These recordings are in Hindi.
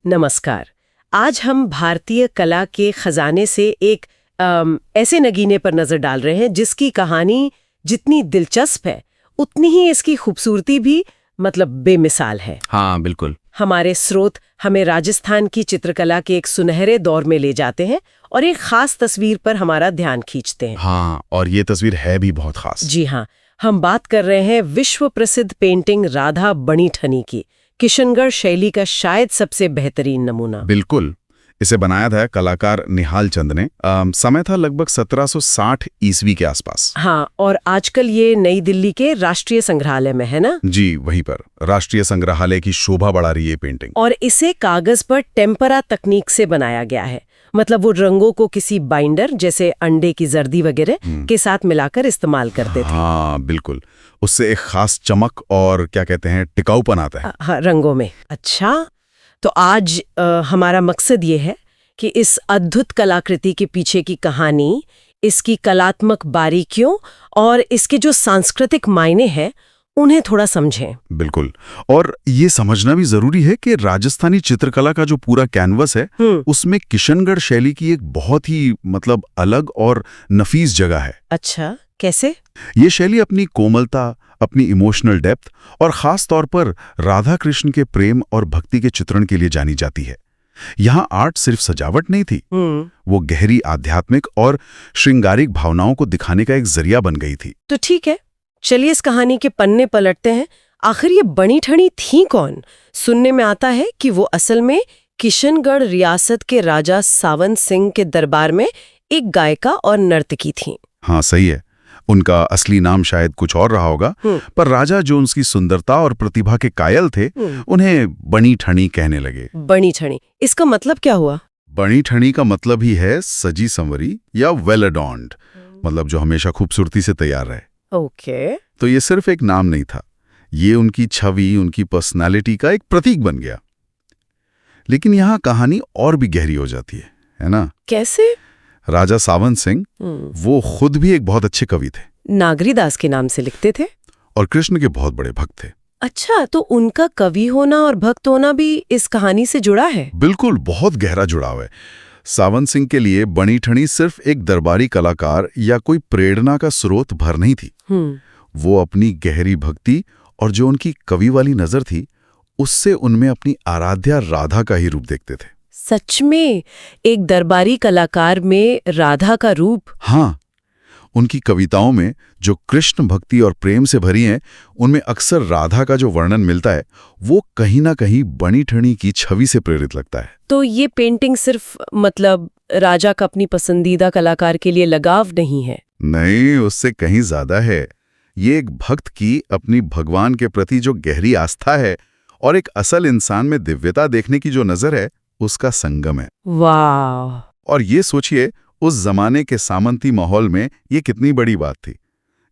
नमस्कार। आज हम भारतीय कला के खजाने से एक ऐसे नगीने पर नजर डाल रहे हैं जिसकी कहानी जितनी दिलचस्प है उतनी ही इसकी खूबसूरती भी बेमिसाल है। हाँ बिल्कुल। हमारे स्रोत हमें राजस्थान की चित्रकला के एक सुनहरे दौर में ले जाते हैं और एक खास तस्वीर पर हमारा ध्यान खींचते हैं। हाँ, और ये तस्वीर है भी बहुत खास। जी हाँ, हम बात कर रहे हैं विश्व प्रसिद्ध पेंटिंग राधा बणिठनी की, किशनगढ़ शैली का शायद सबसे बेहतरीन नमूना। बिल्कुल। इसे बनाया था कलाकार निहाल चंद ने। समय था लगभग 1760 ईस्वी के आसपास। हाँ, और आजकल ये नई दिल्ली के राष्ट्रीय संग्रहालय में है ना? जी, वहीं पर राष्ट्रीय संग्रहालय की शोभा बढ़ा रही है पेंटिंग। और इसे कागज पर टेम्परा तकनीक से बनाया गया है। मतलब वो रंगों को किसी बाइंडर जैसे अंडे की जर्दी वगैरह के साथ मिलाकर इस्तेमाल करते थे। हाँ बिल्कुल, उससे एक खास चमक और क्या कहते हैं टिकाऊपन आता है। हाँ, रंगों में। अच्छा, तो आज हमारा मकसद ये है कि इस अद्भुत कलाकृति के पीछे की कहानी, इसकी कलात्मक बारीकियों और इसके जो सांस्कृतिक मायने हैं उन्हें थोड़ा समझें। बिल्कुल, और ये समझना भी जरूरी है कि राजस्थानी चित्रकला का जो पूरा कैनवस है उसमें किशनगढ़ शैली की एक बहुत ही अलग और नफीस जगह है। अच्छा, कैसे? ये शैली अपनी कोमलता, अपनी इमोशनल डेप्थ और खास तौर पर राधा कृष्ण के प्रेम और भक्ति के चित्रण के लिए जानी जाती है। यहाँ आर्ट सिर्फ सजावट नहीं थी, वो गहरी आध्यात्मिक और श्रृंगारिक भावनाओं को दिखाने का एक जरिया बन गई थी। तो ठीक है, चलिए इस कहानी के पन्ने पलटते हैं। आखिर ये बणिठनी थी कौन? सुनने में आता है कि वो असल में किशनगढ़ रियासत के राजा सावन सिंह के दरबार में एक गायिका और नर्तकी थी। हाँ सही है, उनका असली नाम शायद कुछ और रहा होगा, पर राजा जो उनकी सुंदरता और प्रतिभा के कायल थे उन्हें बणिठनी कहने लगे। बणिठनी, इसका मतलब क्या हुआ? बणिठनी का मतलब ही है सजी संवरी या वेल अडॉर्न्ड, जो हमेशा खूबसूरती से तैयार रहे। ओके। तो ये सिर्फ एक नाम नहीं था, ये उनकी छवि, उनकी पर्सनालिटी का एक प्रतीक बन गया। लेकिन यहाँ कहानी और भी गहरी हो जाती है ना? कैसे? राजा सावन सिंह वो खुद भी एक बहुत अच्छे कवि थे, नागरीदास के नाम से लिखते थे और कृष्ण के बहुत बड़े भक्त थे। अच्छा, तो उनका कवि होना और भक्त होना भी इस कहानी से जुड़ा है? बिल्कुल, बहुत गहरा जुड़ाव है। सावन सिंह के लिए बणिठनी सिर्फ एक दरबारी कलाकार या कोई प्रेरणा का स्रोत भर नहीं थी। वो अपनी गहरी भक्ति और जो उनकी कवि वाली नजर थी उससे उनमें अपनी आराध्या राधा का ही रूप देखते थे। सच में, एक दरबारी कलाकार में राधा का रूप? हाँ, उनकी कविताओं में जो कृष्ण भक्ति और प्रेम से भरी हैं उनमें अक्सर राधा का जो वर्णन मिलता है वो कहीं ना कहीं बणिठनी की छवि से प्रेरित लगता है। तो ये पेंटिंग सिर्फ राजा का अपनी पसंदीदा कलाकार के लिए लगाव नहीं है? नहीं, उससे कहीं ज्यादा है। ये एक भक्त की अपनी भगवान के प्रति जो गहरी आस्था है और एक असल इंसान में दिव्यता देखने की जो नजर है उसका संगम है। वाह! और ये सोचिए, उस जमाने के सामंती माहौल में ये कितनी बड़ी बात थी।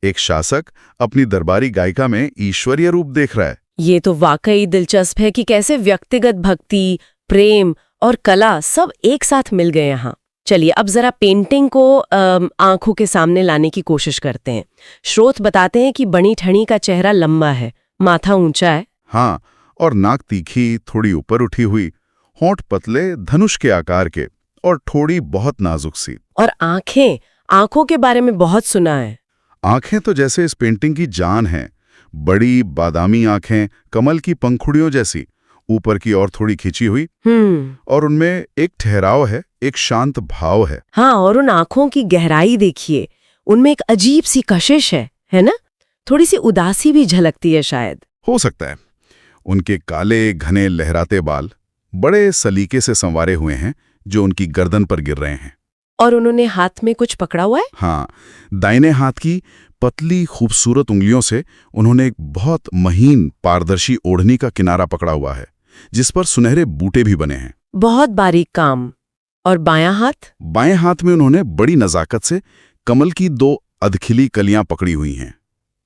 एक शासक अपनी दरबारी गायिका में ईश्वरीय रूप देख रहा है। ये तो वाकई दिलचस्प है कि कैसे व्यक्तिगत भक्ति, प्रेम और कला सब एक साथ मिल गए यहाँ। चलिए अब जरा पेंटिंग को आंखों के सामने लाने की कोशिश करते हैं। स्रोत बताते हैं कि बणिठनी का चेहरा लंबा है, माथा ऊंचा है। हाँ, और नाक तीखी, थोड़ी ऊपर उठी हुई, होंठ पतले धनुष के आकार के और थोड़ी बहुत नाजुक सी। और आंखों के बारे में बहुत सुना है। आंखें तो जैसे इस पेंटिंग की जान हैं। बड़ी बादामी आंखें, कमल की पंखुड़ियों जैसी, ऊपर की ओर थोड़ी खिंची हुई, और उनमें एक ठहराव है, एक शांत भाव है। हाँ, और उन आंखों की गहराई देखिए, उनमें एक अजीब सी कशिश है ना? थोड़ी सी उदासी भी झलकती है शायद। हो सकता है। उनके काले घने लहराते बाल बड़े सलीके से संवारे हुए हैं जो उनकी गर्दन पर गिर रहे हैं। और उन्होंने हाथ में कुछ पकड़ा हुआ है? हाँ, दाहिने हाथ की पतली खूबसूरत उंगलियों से उन्होंने एक बहुत महीन पारदर्शी ओढ़नी का किनारा पकड़ा हुआ है जिस पर सुनहरे बूटे भी बने हैं। बहुत बारीक काम। और बायां हाथ? बाएं हाथ में उन्होंने बड़ी नजाकत से कमल की 2 अधखिली कलियां पकड़ी हुई हैं,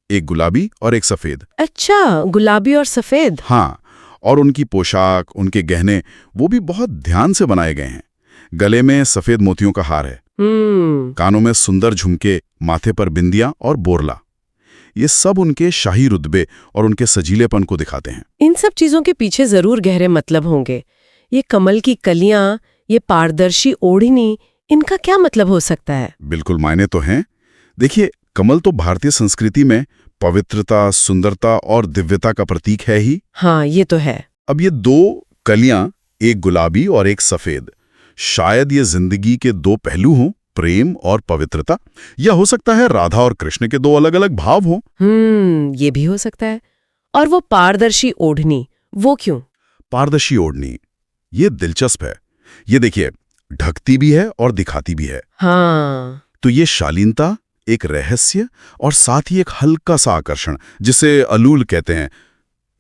एक गुलाबी और एक सफेद। अच्छा, गुलाबी और सफेद। हाँ, और उनकी पोशाक, उनके गहने वो भी बहुत ध्यान से बनाए गए हैं। गले में सफेद मोतियों का हार है, कानों में सुंदर झुमके, माथे पर बिंदियां और बोरला। ये सब उनके शाही रुतबे और उनके सजीलेपन को दिखाते हैं। इन सब चीजों के पीछे जरूर गहरे मतलब होंगे। ये कमल की कलियां, ये पारदर्शी ओढ़नी, इनका क्या मतलब हो सकता है? बिल्कुल मायने तो हैं। देखिए, कमल तो भारतीय संस्कृति में पवित्रता, सुंदरता और दिव्यता का प्रतीक है ही। हाँ, ये तो है। अब ये दो कलियां, एक गुलाबी और एक सफेद, शायद ये जिंदगी के दो पहलू हों, प्रेम और पवित्रता, या हो सकता है राधा और कृष्ण के दो अलग अलग भाव हों। ये भी हो सकता है। और वो पारदर्शी ओढ़नी, वो क्यों? पारदर्शी ओढ़नी, ये दिलचस्प है। ये देखिए, ढकती भी है और दिखाती भी है। हाँ, तो ये शालीनता, एक रहस्य और साथ ही एक हल्का सा आकर्षण, जिसे अलूल कहते हैं,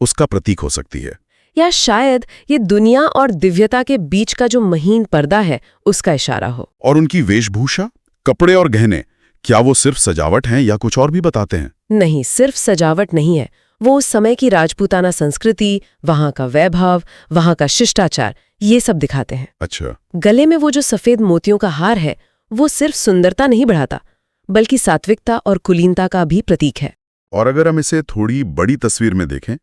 उसका प्रतीक हो सकती है। या शायद ये दुनिया और दिव्यता के बीच का जो महीन पर्दा है, उसका इशारा हो। और उनकी वेशभूषा, कपड़े और गहने, क्या वो सिर्फ सजावट हैं या कुछ और भी बताते हैं? नहीं, सिर्फ सजावट नहीं है। वो उस समय की राजपूताना संस्कृति, वहां का वैभव, वहां का शिष्टाचार, ये सब दिखाते हैं। अच्छा। गले में वो जो सफेद मोतियों का हार है, वो सिर्फ सुंदरता नहीं बढ़ाता, बल्कि सात्विकता और कुलीनता का भी प्रतीक है। और अगर हम इसे थोड़ी बड़ी तस्वीर में देखें,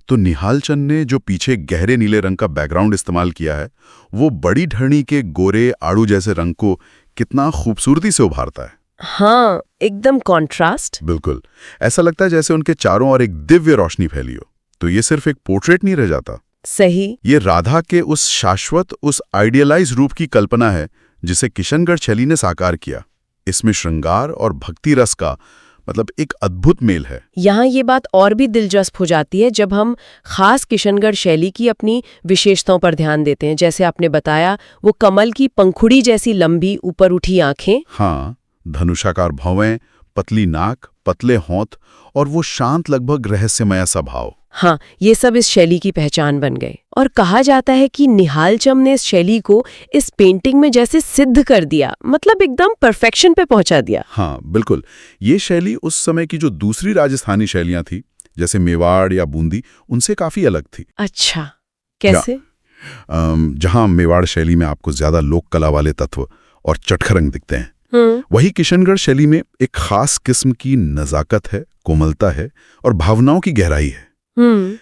तो निहाल चंद ने जो पीछे गहरे नीले रंग का बैकग्राउंड इस्तेमाल किया है, वो बड़ी ढरनी के गोरे आड़ू जैसे रंग को कितना खूबसूरती से उभारता है। हाँ, एकदम कॉन्ट्रास्ट। बिल्कुल, ऐसा लगता है जैसे उनके चारों ओर एक दिव्य रोशनी फैली हो। तो ये सिर्फ एक पोर्ट्रेट नहीं रह जाता। सही। ये राधा के उस शाश्वत, उस आइडियलाइज रूप की कल्पना है जिसे किशनगढ़ शैली ने साकार किया। इसमें श्रृंगार और भक्ति रस का मतलब एक अद्भुत मेल है। यहाँ ये बात और भी दिलचस्प हो जाती है जब हम खास किशनगढ़ शैली की अपनी विशेषताओं पर ध्यान देते हैं। जैसे आपने बताया, वो कमल की पंखुड़ी जैसी लंबी ऊपर उठी आंखें। हाँ, धनुषाकार भौवें, पतली नाक, पतले होंठ और वो शांत, लगभग रहस्यमय सा भाव। हाँ, ये सब इस शैली की पहचान बन गए। और कहा जाता है कि निहाल चंद ने इस शैली को इस पेंटिंग में जैसे सिद्ध कर दिया, मतलब एकदम परफेक्शन पे पहुंचा दिया। हाँ, बिल्कुल। ये शैली उस समय की जो दूसरी राजस्थानी शैलियां थी, जैसे मेवाड़ या बूंदी, उनसे काफी अलग थी। अच्छा, कैसे? जहां मेवाड़ शैली में आपको ज्यादा लोक कला वाले तत्व और चटख रंग दिखते हैं, वही किशनगढ़ शैली में एक खास किस्म की नजाकत है, कोमलता है और भावनाओं की गहराई है।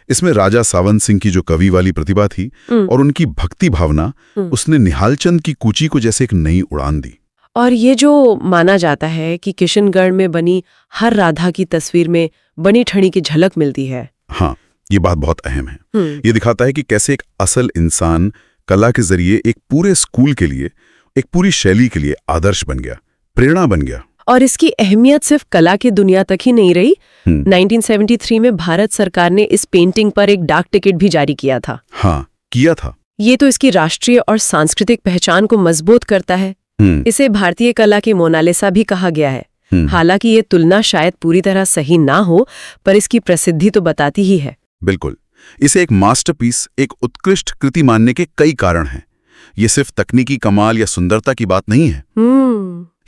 इसमें राजा सावंत सिंह की जो कवि वाली प्रतिभा थी और उनकी भक्ति भावना, उसने निहाल चंद की कूची को जैसे एक नई उड़ान दी। और ये जो माना जाता है कि किशनगढ़ में बनी हर राधा की तस्वीर में बनी ठणी की झलक मिलती है। हाँ, ये बात बहुत अहम है। ये दिखाता है कि कैसे एक असल इंसान कला के जरिए एक पूरे स्कूल के लिए, एक पूरी शैली के लिए आदर्श बन गया, प्रेरणा बन गया। और इसकी अहमियत सिर्फ कला की दुनिया तक ही नहीं रही। 1973 में भारत सरकार ने इस पेंटिंग पर एक डाक टिकट भी जारी किया था। हाँ, किया था। ये तो इसकी राष्ट्रीय और सांस्कृतिक पहचान को मजबूत करता है। इसे भारतीय कला की मोनालिसा भी कहा गया है। हालांकि ये तुलना शायद पूरी तरह सही ना हो, पर इसकी प्रसिद्धि तो बताती ही है। बिल्कुल, इसे एक मास्टरपीस, एक उत्कृष्ट कृति मानने के कई कारण हैं। ये सिर्फ तकनीकी कमाल या सुंदरता की बात नहीं है।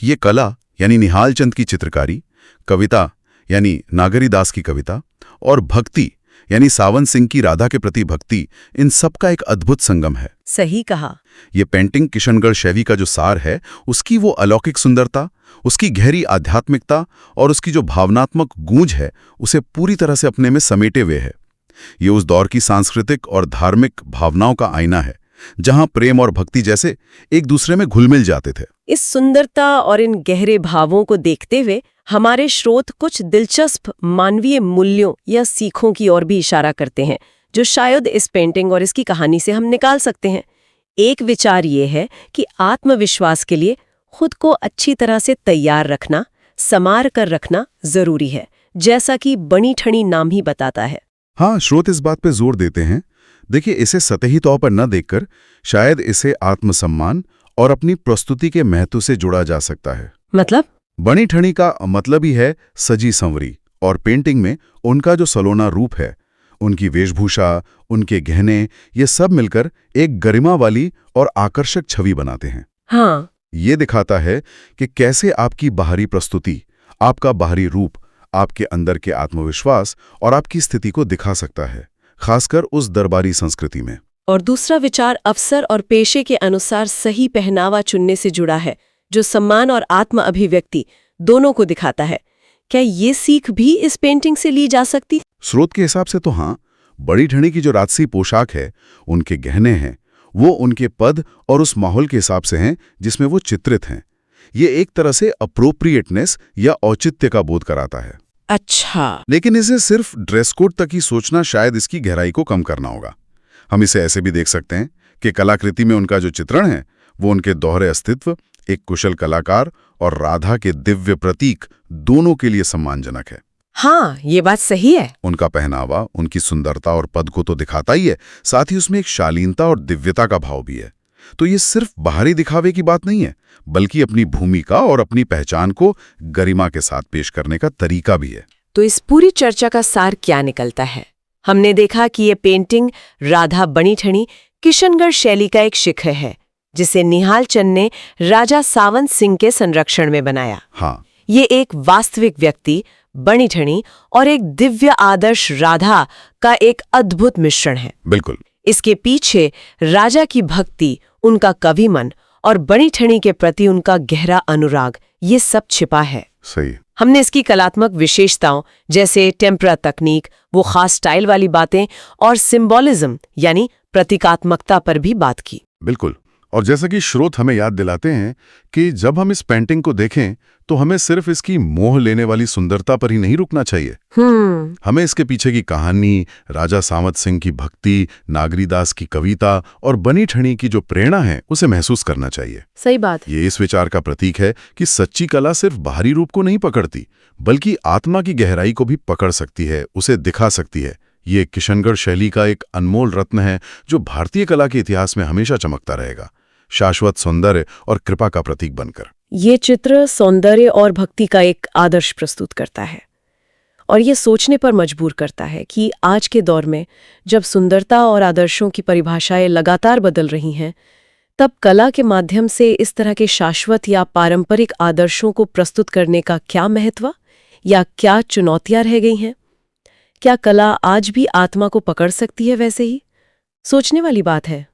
ये कला यानी निहाल चंद की चित्रकारी, कविता यानी नागरी दास की कविता, और भक्ति यानी सावंत सिंह की राधा के प्रति भक्ति, इन सब का एक अद्भुत संगम है। सही कहा। ये पेंटिंग किशनगढ़ शैली का जो सार है, उसकी वो अलौकिक सुंदरता, उसकी गहरी आध्यात्मिकता और उसकी जो भावनात्मक गूंज है, उसे पूरी तरह से अपने में समेटे हुए है। ये उस दौर की सांस्कृतिक और धार्मिक भावनाओं का आईना है, जहां प्रेम और भक्ति जैसे एक दूसरे में घुल-मिल जाते थे। इस सुंदरता और इन गहरे भावों को देखते हुए हमारे स्रोत कुछ दिलचस्प मानवीय मूल्यों या सीखों की ओर भी इशारा करते हैं, जो शायद इस पेंटिंग और इसकी कहानी से हम निकाल सकते हैं। एक विचार ये है कि आत्मविश्वास के लिए खुद को अच्छी तरह से तैयार रखना, संवार कर रखना जरूरी है, जैसा कि बनी ठणी नाम ही बताता है। हाँ, स्रोत इस बात पे जोर देते हैं। देखिए, इसे सतही तौर पर न देखकर शायद इसे आत्मसम्मान और अपनी प्रस्तुति के महत्व से जोड़ा जा सकता है। मतलब? बनी ठणी का मतलब ही है सजी संवरी, और पेंटिंग में उनका जो सलोना रूप है, उनकी वेशभूषा, उनके गहने, ये सब मिलकर एक गरिमा वाली और आकर्षक छवि बनाते हैं। हाँ, ये दिखाता है कि कैसे आपकी बाहरी प्रस्तुति, आपका बाहरी रूप, आपके अंदर के आत्मविश्वास और आपकी स्थिति को दिखा सकता है, खासकर उस दरबारी संस्कृति में। और दूसरा विचार अवसर और पेशे के अनुसार सही पहनावा चुनने से जुड़ा है, जो सम्मान और आत्म अभिव्यक्ति दोनों को दिखाता है। क्या ये सीख भी इस पेंटिंग से ली जा सकती? स्रोत के हिसाब से तो हाँ। बड़ी ठणी की जो राजसी पोशाक है, उनके गहने हैं, वो उनके पद और उस माहौल के हिसाब से हैं जिसमें वो चित्रित हैं। ये एक तरह से अप्रोप्रिएटनेस या औचित्य का बोध कराता है। अच्छा। लेकिन इसे सिर्फ ड्रेस कोड तक ही सोचना शायद इसकी गहराई को कम करना होगा। हम इसे ऐसे भी देख सकते हैं कि कलाकृति में उनका जो चित्रण है वो उनके दोहरे अस्तित्व, एक कुशल कलाकार और राधा के दिव्य प्रतीक दोनों के लिए सम्मानजनक है। हाँ, ये बात सही है। उनका पहनावा उनकी सुंदरता और पद को तो दिखाता ही है, साथ ही उसमें एक शालीनता और दिव्यता का भाव भी है। तो ये सिर्फ बाहरी दिखावे की बात नहीं है, बल्कि अपनी भूमिका और अपनी पहचान को गरिमा के साथ पेश करने का तरीका भी है। तो इस पूरी चर्चा का सार क्या निकलता है? हमने देखा कि ये पेंटिंग राधा बणीठणी किशनगढ़ शैली का एक शिखर है, जिसे निहाल चंद ने राजा सावंत सिंह के संरक्षण में बनाया। हाँ, ये एक वास्तविक व्यक्ति बणीठणी और एक दिव्य आदर्श राधा का एक अद्भुत मिश्रण है। बिल्कुल। इसके पीछे राजा की भक्ति, उनका कवि मन और बणीठणी के प्रति उनका गहरा अनुराग, ये सब छिपा है। सही। हमने इसकी कलात्मक विशेषताओं जैसे टेम्परा तकनीक, वो खास स्टाइल वाली बातें और सिंबॉलिज्म यानी प्रतीकात्मकता पर भी बात की। बिल्कुल। और जैसा कि स्रोत हमें याद दिलाते हैं कि जब हम इस पेंटिंग को देखें तो हमें सिर्फ इसकी मोह लेने वाली सुंदरता पर ही नहीं रुकना चाहिए। हमें इसके पीछे की कहानी, राजा सावंत सिंह की भक्ति, नागरीदास की कविता और बणीठणी की जो प्रेरणा है उसे महसूस करना चाहिए। सही बात। ये इस विचार का प्रतीक है कि सच्ची कला सिर्फ बाहरी रूप को नहीं पकड़ती, बल्कि आत्मा की गहराई को भी पकड़ सकती है, उसे दिखा सकती है। ये किशनगढ़ शैली का एक अनमोल रत्न है जो भारतीय कला के इतिहास में हमेशा चमकता रहेगा, शाश्वत सौंदर्य और कृपा का प्रतीक बनकर। ये चित्र सौंदर्य और भक्ति का एक आदर्श प्रस्तुत करता है और ये सोचने पर मजबूर करता है कि आज के दौर में जब सुंदरता और आदर्शों की परिभाषाएं लगातार बदल रही हैं, तब कला के माध्यम से इस तरह के शाश्वत या पारंपरिक आदर्शों को प्रस्तुत करने का क्या महत्व या क्या चुनौतियां रह गई हैं? क्या कला आज भी आत्मा को पकड़ सकती है? वैसे ही सोचने वाली बात है।